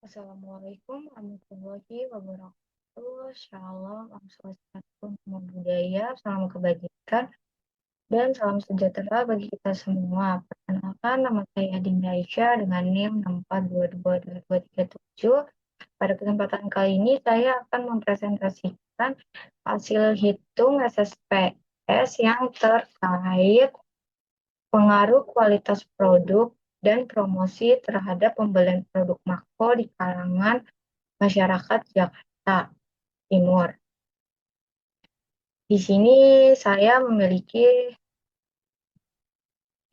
Assalamualaikum warahmatullahi wabarakatuh. Shalom, Om Swastiastu, Namo Buddhaya, salam kebajikan, dan salam sejahtera bagi kita semua. Perkenalkan, nama saya Dinda Aisyah dengan NIM 6422237. Pada kesempatan kali ini, saya akan mempresentasikan hasil hitung SSPS yang terkait pengaruh kualitas produk dan promosi terhadap pembelian produk makro di kalangan masyarakat Jakarta Timur. Di sini saya memiliki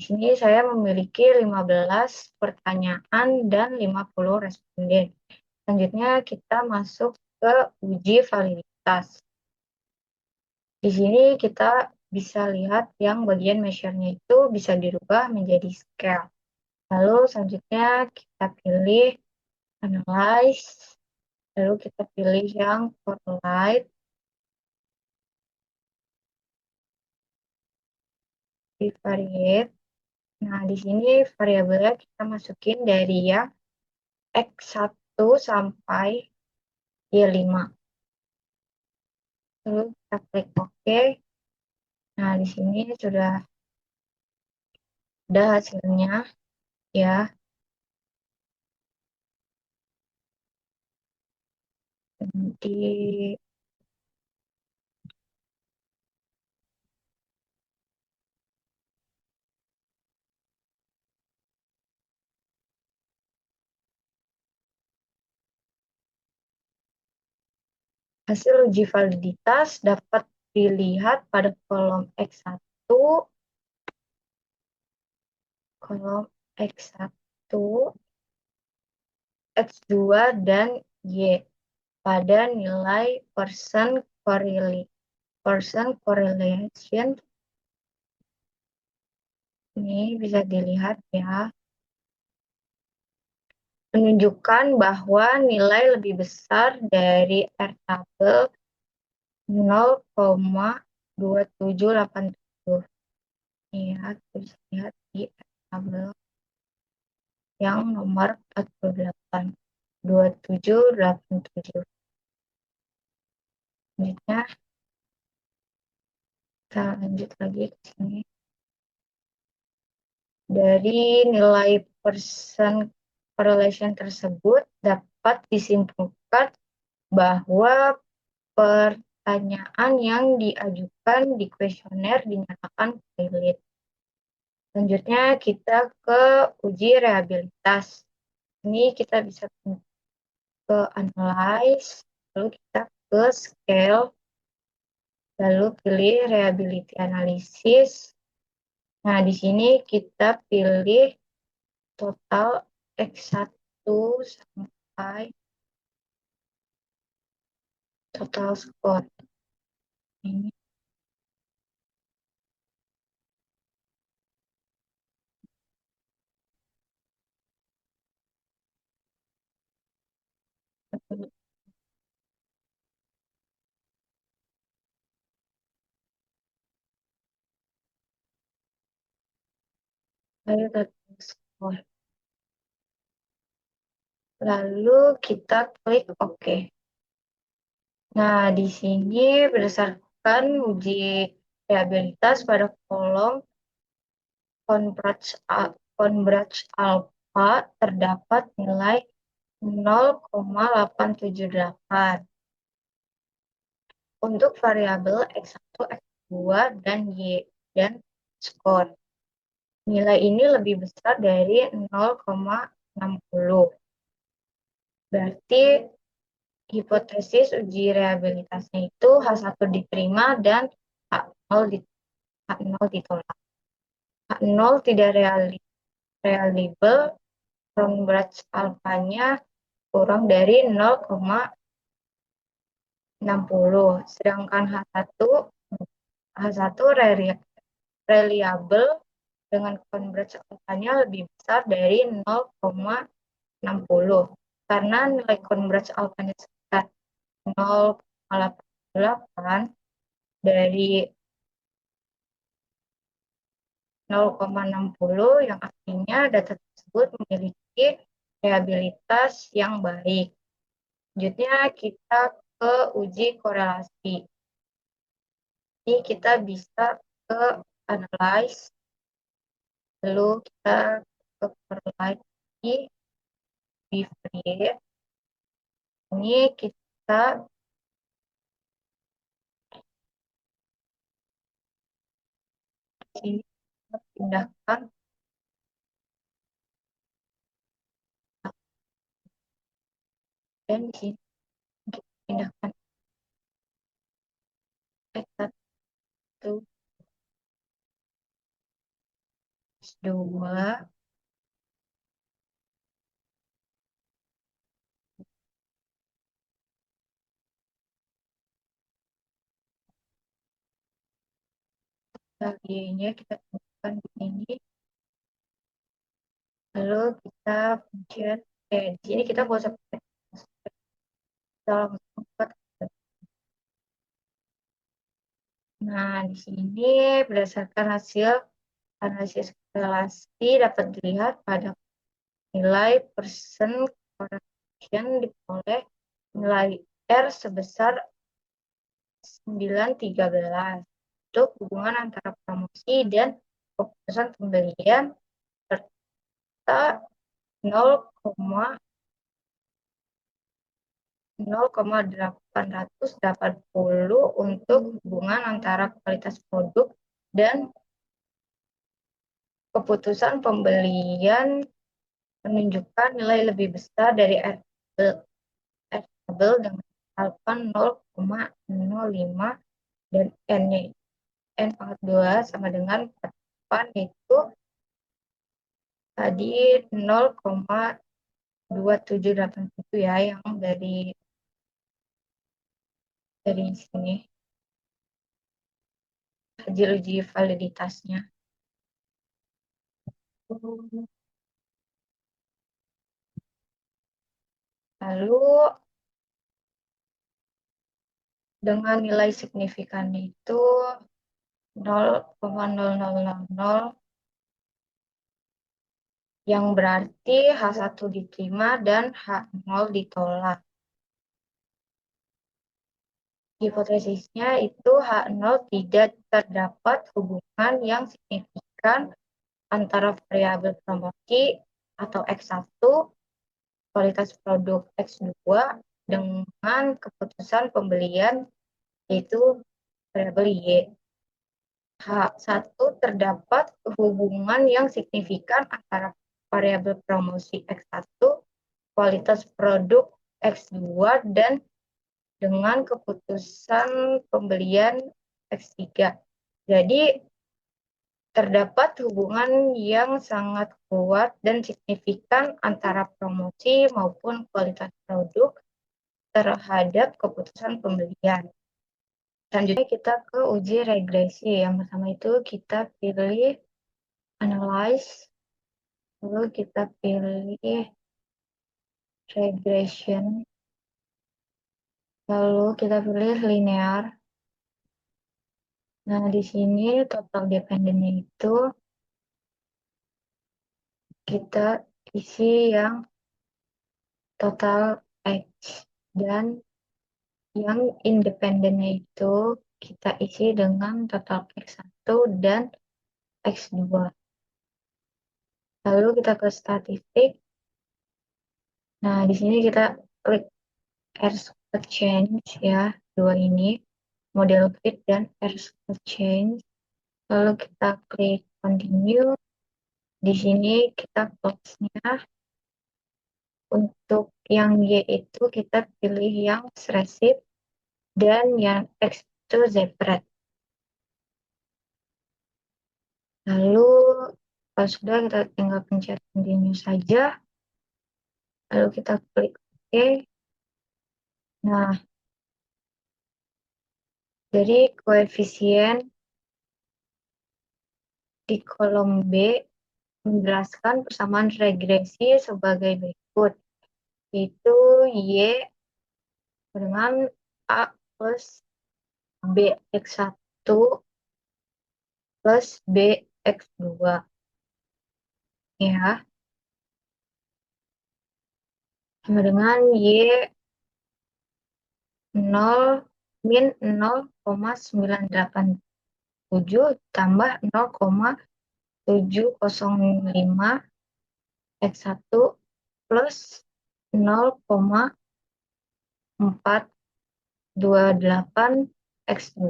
15 pertanyaan dan 50 responden. Selanjutnya kita masuk ke uji validitas. Di sini kita bisa lihat yang bagian measure-nya itu bisa dirubah menjadi scale. Lalu selanjutnya kita pilih analyze, lalu kita pilih yang correlate, bivariate. Nah, di sini variabelnya kita masukin dari yang X1 sampai Y5. Lalu kita klik OK. Nah, di sini sudah ada hasilnya ya. Di hasil uji validitas dapat dilihat pada kolom X1, kolom X1, X2, dan Y pada nilai percent correlation. Ini bisa dilihat ya, menunjukkan bahwa nilai lebih besar dari R tabel 0,2787. Ya, kita bisa lihat di R tabel yang nomor 48, 2787. Selanjutnya, kita lanjut lagi ke sini. Dari nilai percent correlation tersebut dapat disimpulkan bahwa pertanyaan yang diajukan di kuesioner dinyatakan valid. Selanjutnya kita ke uji rehabilitas. Ini kita bisa ke analyze, lalu kita ke scale, lalu pilih reliability analysis. Nah, di sini kita pilih total X1 sampai total score. Ini total score. Lalu kita klik OK. Nah, di sini berdasarkan uji reliabilitas pada kolom Converge alpha terdapat nilai 0,878 untuk variabel X1, X2, dan Y, dan skor. Nilai ini lebih besar dari 0,60. Berarti hipotesis uji rehabilitasnya itu H1 diterima dan H0 ditolak. H0 tidak reliable, Converge alfanya kurang dari 0,60. Sedangkan H1 reliable dengan converge alfanya lebih besar dari 0,60. Karena nilai converge alfanya sekitar 0,88 dari 0,60, yang artinya data tersebut memiliki variabilitas yang baik. Selanjutnya kita ke uji korelasi. Ini kita bisa ke analyze, lalu kita ke correlate, bivariate. Ini kita sini pindahkan dan di sini kita pindahkan X1, X2, bagiannya kita temukan di sini. Lalu kita function, di sini kita nggak usah pakai, kita langsung ke. Nah, di sini berdasarkan hasil analisis korelasi dapat dilihat pada nilai persen correlation diperoleh nilai R sebesar 9,13 untuk hubungan antara promosi dan keputusan pembelian serta 0,880 untuk hubungan antara kualitas produk dan keputusan pembelian menunjukkan nilai lebih besar dari R dengan alfa 0,05 dan N-nya N pangkat 2 sama dengan 48, yaitu tadi 0,2787 ya, yang dari sini hasil uji validitasnya. Lalu dengan nilai signifikan itu 0,0000, yang berarti H1 diterima dan H0 ditolak. Hipotesisnya itu H0 tidak terdapat hubungan yang signifikan antara variabel promosi atau X1, kualitas produk X2 dengan keputusan pembelian, yaitu variabel Y. H1 terdapat hubungan yang signifikan antara variabel promosi X1, kualitas produk X2 dan dengan keputusan pembelian X3. Jadi terdapat hubungan yang sangat kuat dan signifikan antara promosi maupun kualitas produk terhadap keputusan pembelian. Selanjutnya kita ke uji regresi. Yang pertama itu kita pilih analyze, lalu kita pilih regression, lalu kita pilih linear. Nah, di sini total dependennya itu kita isi yang total X, dan yang independennya itu kita isi dengan total X1 dan X2. Lalu kita ke statistik. Nah, di sini kita klik R-squared change ya, dua ini, model fit dan R-squared change. Lalu kita klik continue. Di sini kita close-nya. Untuk yang Y itu kita pilih yang receive dan yang X itu separate. Lalu kalau sudah, kita tinggal pencet continue saja. Lalu kita klik OK. Nah, dari koefisien di kolom B menjelaskan persamaan regresi sebagai berikut, yaitu Y dengan A plus BX1 plus BX2. Ya, sama dengan Y 0 min 0,987 tambah 0,705 X1 plus 0,428 X2.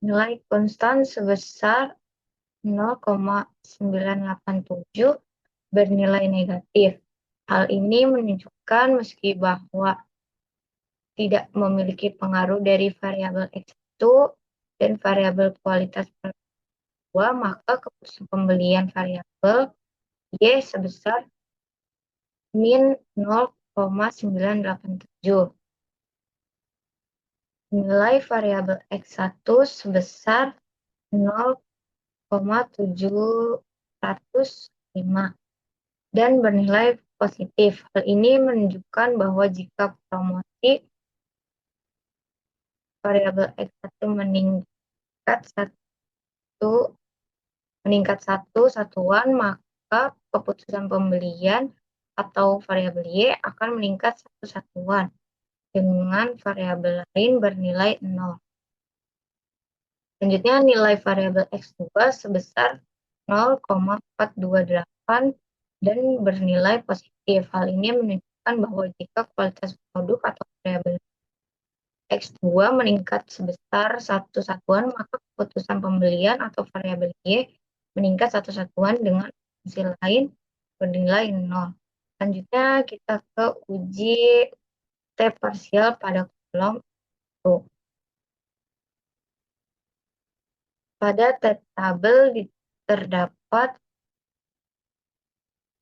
Nilai konstan sebesar 0,987 bernilai negatif. Hal ini menunjukkan meski bahwa tidak memiliki pengaruh dari variabel X1 dan variabel kualitas kedua, maka keputusan pembelian variabel Y sebesar min 0,987. Nilai variabel X1 sebesar 0,705 dan bernilai positif. Hal ini menunjukkan bahwa jika promosi variabel X1 meningkat satu satuan, maka keputusan pembelian atau variabel Y akan meningkat satu satuan dengan variabel lain bernilai 0. Selanjutnya, nilai variabel X2 sebesar 0,428 dan bernilai positif. Hal ini menunjukkan bahwa jika kualitas produk atau variabel X2 meningkat sebesar satu satuan, maka keputusan pembelian atau variabel Y meningkat satu satuan dengan fungsi lain bernilai 0. Selanjutnya kita ke uji T parsial pada kolom itu. Pada tabel terdapat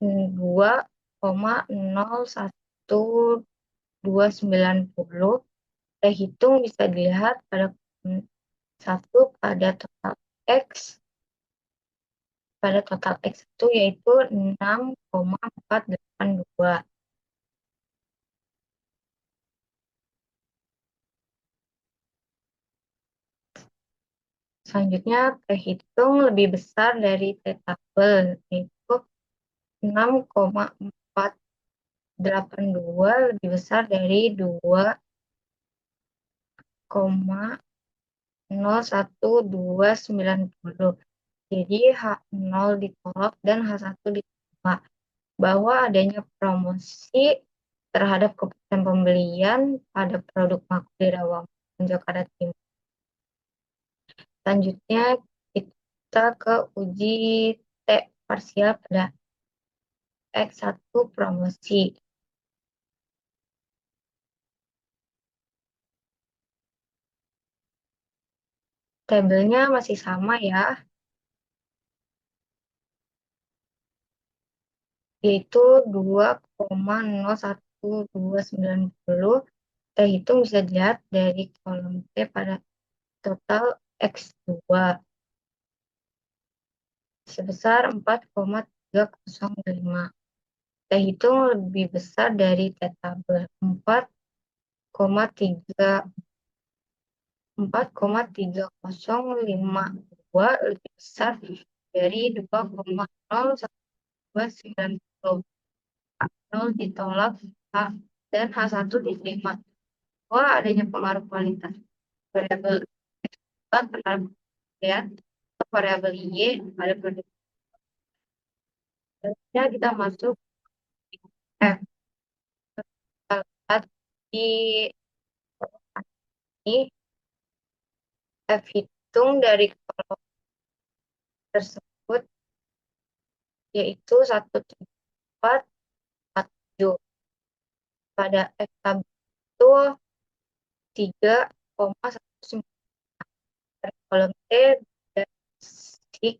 2,01290. Hitung bisa dilihat pada kolom 1 pada total X. Pada total X itu yaitu 6,482. Selanjutnya, terhitung lebih besar dari T-tabel, yaitu 6,482 lebih besar dari 2,01290. Jadi H0 ditolak dan H1 diterima. Bahwa adanya promosi terhadap keputusan pembelian pada produk Makudi Rawamangun Jakarta Timur. Selanjutnya kita ke uji T parsial pada X1 promosi. Tabelnya masih sama ya, yaitu 2,01290. Terhitung bisa dilihat dari kolom T pada total X2 sebesar 4,305. Terhitung lebih besar dari T-tabel 4,3052 lebih besar dari 2,01290. 0 ditolak dan H1 diterima. Bahwa adanya pengaruh kualitas variabel X terhadap kemudian variabel Y pada produk. Selanjutnya kita masuk F. Kita lihat di ini F hitung dari kolom tersebut yaitu 1,447. Pada F tabel itu 3,19. Dari kolom T dan SIG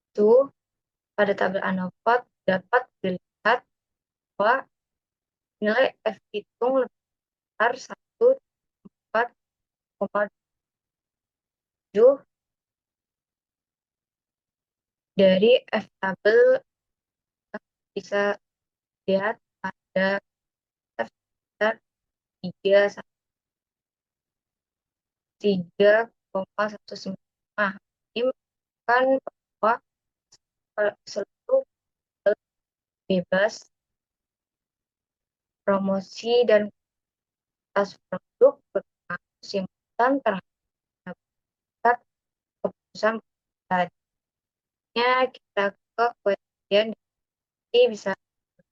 itu pada tabel ANOVA dapat dilihat bahwa nilai F hitung lebih besar 1,4,7 dari F tabel. Bisa lihat ada F sebesar 3,195. Ini menunjukkan bahwa seluruh bebas, promosi dan kualitas produk berpengaruh simultan terhadap keputusan perusahaan. Kita ke kemudian bisa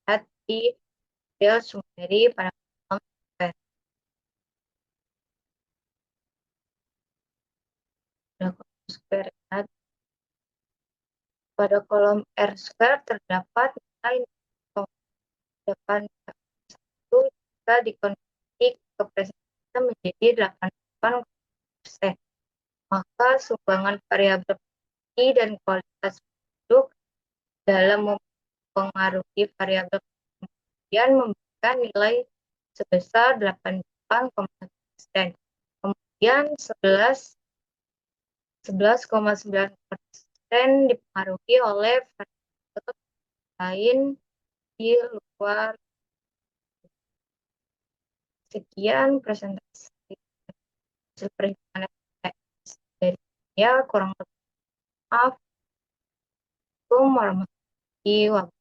lihat di model Sumeri pada kolom R. Pada kolom R square terdapat nilai depan satu jika dikonversi ke presentase menjadi 88%. Maka sumbangan variabel I dan kualitas produk dalam mempengaruhi variabel kemudian memberikan nilai sebesar 88,1%. Kemudian 11,9% dipengaruhi oleh variabel lain di luar. Sekian presentasi hasil perhitungan FTS dari saya, kurang lebih maaf. Assalamualaikum warahmatullahi wabarakatuh.